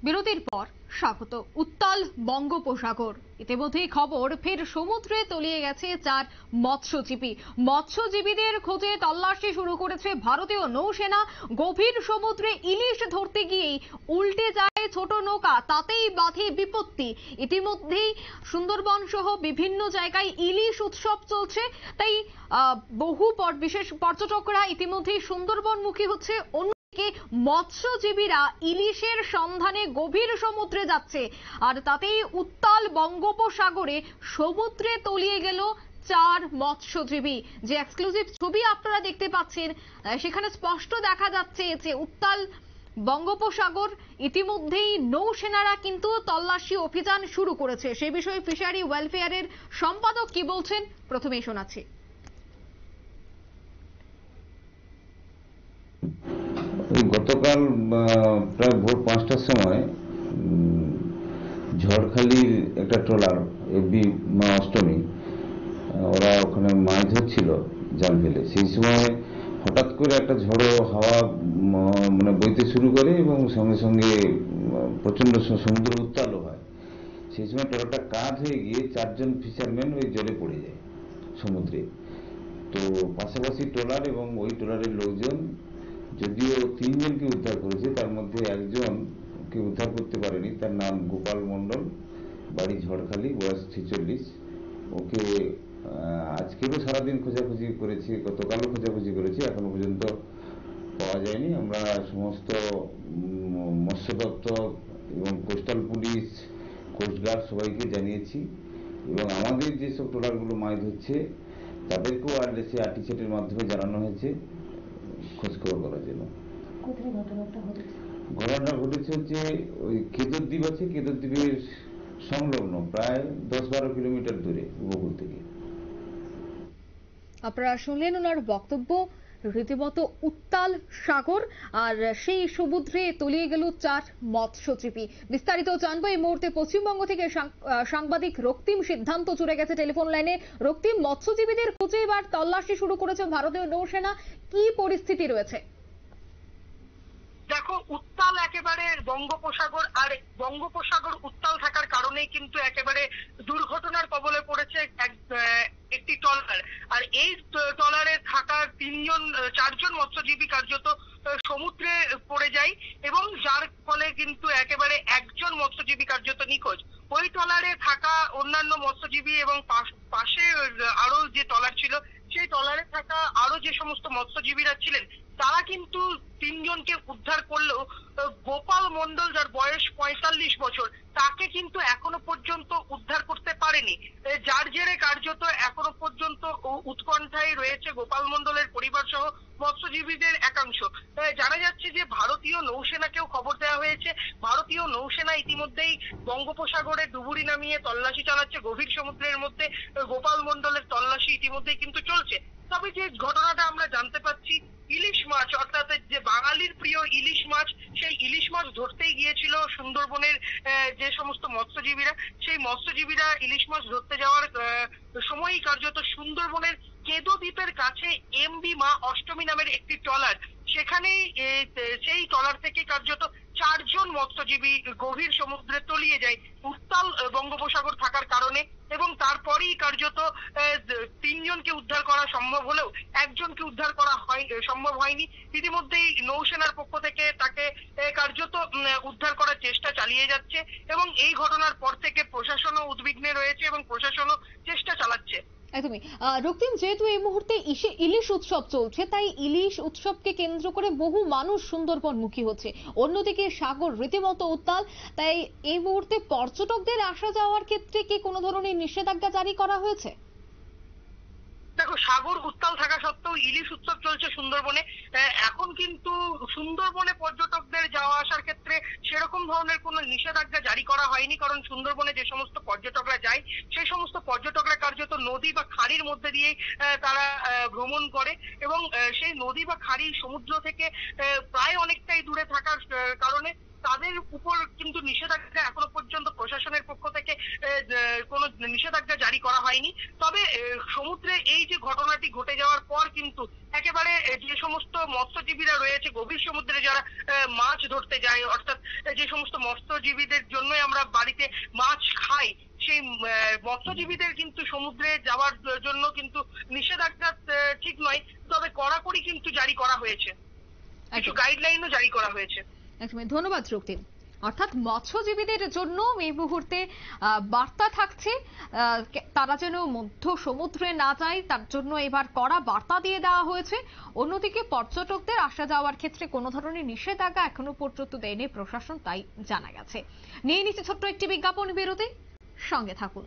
বিরতির পর স্বাগত। উত্তাল বঙ্গোপসাগর, ইতিমধ্যেই খবর ফের সমুদ্রে তলিয়ে গেছে 4 মৎস্যজীবী। মৎস্যজীবীদের খোঁজে তল্লাশি শুরু করেছে ভারতীয় নৌসেনা। গভীর সমুদ্রে ইলিশ ধরতে গিয়েই উল্টে যায় ছোট নৌকা, তাতেই বাধে বিপত্তি। ইতিমধ্যেই সুন্দরবন সহ বিভিন্ন জায়গায় ইলিশ উৎসব চলছে, তাই বহু বিশেষ পর্যটকরা ইতিমধ্যেই সুন্দরবনমুখী হচ্ছে। মৎস্যজীবীরা ইলিশের সন্ধানে গভীর সমুদ্রে যাচ্ছে, আর তাতেই উত্তাল বঙ্গোপসাগরে সমুদ্রে তলিয়ে গেল 4 মৎস্যজীবী। যে এক্সক্লুসিভ ছবি আপনারা দেখতে পাচ্ছেন, সেখানে স্পষ্ট দেখা যাচ্ছে যে উত্তাল বঙ্গোপসাগর, ইতিমধ্যেই নৌসেনারা কিন্তু তল্লাশি অভিযান শুরু করেছে। সে বিষয়ে ফিশারি ওয়েলফেয়ারের সম্পাদক কি বলছেন প্রথমেই শোনাচ্ছি। গতকাল প্রায় ভোর 5টার সময় ঝড়খালির একটা ট্রলার এফবি মা অষ্টমী, ওরা ওখানে মাছ ধরছিল জাল ফেলে। সেই সময় হঠাৎ করে একটা ঝড়ো হাওয়া বইতে শুরু করে এবং সঙ্গে সঙ্গে প্রচন্ড সমুদ্র উত্তালও হয়। সেই সময় ট্রলারটা কাত হয়ে গিয়ে 4 জন ফিশারম্যান ওই জলে পড়ে যায় সমুদ্রে। তো পাশাপাশি ট্রলার এবং ওই ট্রলারের লোকজন যদিও 3 জনকে উদ্ধার করেছে, তার মধ্যে একজনকে উদ্ধার করতে পারেনি। তার নাম গোপাল মণ্ডল, বাড়ি ঝড়খালি, বয়স 46। ওকে আজকেরও সারাদিন খোঁজাখুঁজি করেছি, গতকালও খোঁজাখুঁজি করেছি, এখনো পর্যন্ত পাওয়া যায়নি। আমরা সমস্ত মৎস্য দপ্তর এবং কোস্টাল পুলিশ, কোস্টগার্ড সবাইকে জানিয়েছি এবং আমাদের যেসব ট্রলারগুলো মাছ ধরছে তাদেরকেও আরটিসি আরটিসেটের মাধ্যমে জানানো হয়েছে খোঁজখবর করার জন্য। ঘটনাটা ঘটেছে হচ্ছে ওই কেদর দ্বীপ আছে, কেদর দ্বীপের সংলগ্ন প্রায় 10-12 কিলোমিটার দূরে উপকূল থেকে। আপনারা শুনলেন ওনার বক্তব্য। রীতিমতো উত্তাল সাগর, আর সেই সমুদ্রে তলিয়ে গেল 4 মৎস্যজীবী। বিস্তারিত জানবো এই মুহূর্তে পশ্চিমবঙ্গ থেকে সাংবাদিক রক্তিম সিদ্ধান্ত জুড়ে গেছে টেলিফোন লাইনে। রক্তিম, মৎস্যজীবীদের খুঁজে এবার তল্লাশি শুরু করেছে ভারতীয় নৌসেনা, কি পরিস্থিতি রয়েছে? দেখো, উত্তাল একেবারে বঙ্গোপসাগর, আর বঙ্গোপসাগর উত্তাল থাকার কারণেই কিন্তু একেবারে দুর্ঘটনার কবলে পড়েছে একটি ট্রলার। আর এই ট্রলারে থাকা 4জন মৎস্যজীবী কার্যত সমুদ্রে পড়ে যায় এবং যার ফলে কিন্তু একেবারে একজন মৎস্যজীবী কার্যত নিখোঁজ। ওই ট্রলারে থাকা অন্যান্য মৎস্যজীবী এবং পাশে আরো যে ট্রলার ছিল সেই ট্রলারে থাকা আরো যে সমস্ত মৎস্যজীবীরা ছিলেন তারা কিন্তু 3 জনকে উদ্ধার করলেও গোপাল মণ্ডল, যার বয়স 45 বছর, তাকে কিন্তু এখনো পর্যন্ত উদ্ধার করতে পারেনি। যার জেরে কার্যত এখনো পর্যন্ত উৎকণ্ঠায় রয়েছে গোপাল মণ্ডলের পরিবার সহ মৎস্যজীবীদের একাংশ। জানা যাচ্ছে যে ভারতীয় নৌসেনাকেও খবর দেওয়া হয়েছে। ভারতীয় নৌসেনা ইতিমধ্যেই বঙ্গোপসাগরে ডুবুরি নামিয়ে তল্লাশি চালাচ্ছে। গভীর সমুদ্রের মধ্যে গোপাল মণ্ডলের তল্লাশি ইতিমধ্যেই কিন্তু চলছে। তবে যে ঘটনাটা আমরা জানতে পাচ্ছি, ইলিশ মাছ, অর্থাৎ যে বাঙালির প্রিয় ইলিশ মাছ, সেই ইলিশ মাছ ধরতেই গিয়েছিল সুন্দরবনের যে সমস্ত মৎস্যজীবীরা। সেই মৎস্যজীবীরা ইলিশ মাছ ধরতে যাওয়ার সময়ই কার্যত সুন্দরবনের কেদো দ্বীপের কাছে এমবি মা অষ্টমী নামের একটি ট্রলার, সেখানেই সেই ট্রলার থেকে কার্যত 4 জন মৎস্যজীবী গভীর সমুদ্রে তলিয়ে যায় উত্তাল বঙ্গোপসাগর থাকার কারণে। এবং তারপরেই কার্যত 3 জনকে উদ্ধার করা সম্ভব হলেও একজনকে উদ্ধার করা সম্ভব হয়নি। ইতিমধ্যেই নৌসেনার পক্ষ থেকে তাকে কার্যত উদ্ধার করার চেষ্টা চালিয়ে যাচ্ছে এবং এই ঘটনার পর থেকে প্রশাসনও উদ্বিগ্নে রয়েছে এবং প্রশাসনও চেষ্টা চালাচ্ছে। একদমই। রক্তিম, যেহেতু এই মুহূর্তে ইলিশ উৎসব চলছে, তাই ইলিশ উৎসবকে কেন্দ্র করে বহু মানুষ সুন্দরবনমুখী হচ্ছে। অন্যদিকে সাগর রীতিমতো উত্তাল, তাই এই মুহূর্তে পর্যটকদের আসা যাওয়ার ক্ষেত্রে কি কোনো ধরনের নিষেধাজ্ঞা জারি করা হয়েছে? দেখো, সাগর উত্তাল থাকা সত্ত্বেও ইলিশ উৎসব চলছে সুন্দরবনে। এখন কিন্তু সুন্দরবনে পর্যটকদের যাওয়া আসার ক্ষেত্রে সেরকম ধরনের কোনো নিষেধাজ্ঞা জারি করা হয়নি, কারণ সুন্দরবনে যে সমস্ত পর্যটকরা যায় সেই সমস্ত পর্যটকরা কার্যত নদী বা খাড়ির মধ্যে দিয়ে তারা ভ্রমণ করে এবং সেই নদী বা খাড়ি সমুদ্র থেকে প্রায় অনেকটাই দূরে থাকার কারণে তাদের উপর কিন্তু নিষেধাজ্ঞা এখনো পর্যন্ত প্রশাসনের পক্ষ থেকে কোনো নিষেধাজ্ঞা জারি করা হয়নি। তবে সমুদ্রে এই যে ঘটনাটি ঘটে যাওয়ার পর কিন্তু একেবারে যে সমস্ত মৎস্যজীবীরা রয়েছে গভীর সমুদ্রে যারা মাছ ধরতে যায়, অর্থাৎ যে সমস্ত মৎস্যজীবীদের জন্যই আমরা বাড়িতে মাছ খাই, সেই মৎস্যজীবীদের কিন্তু সমুদ্রে যাওয়ার জন্য কিন্তু নিষেধাজ্ঞা ঠিক নয়, তবে কড়াকড়ি কিন্তু জারি করা হয়েছে, কিছু গাইডলাইনও জারি করা হয়েছে। একদমই ধন্যবাদ রক্তিম। অর্থাৎ মৎস্যজীবীদের জন্য এই মুহূর্তে বার্তা থাকছে, তারা যেন মধ্য সমুদ্রে না যায় তার জন্য এবার কড়া বার্তা দিয়ে দেওয়া হয়েছে। অন্যদিকে পর্যটকদের আসা যাওয়ার ক্ষেত্রে কোনো ধরনের নিষেধাজ্ঞা এখনো পর্যন্ত দেয়নি প্রশাসন, তাই জানা গেছে। নিয়ে নিচ্ছে ছোট্ট একটি বিজ্ঞাপন বিরতি, সঙ্গে থাকুন।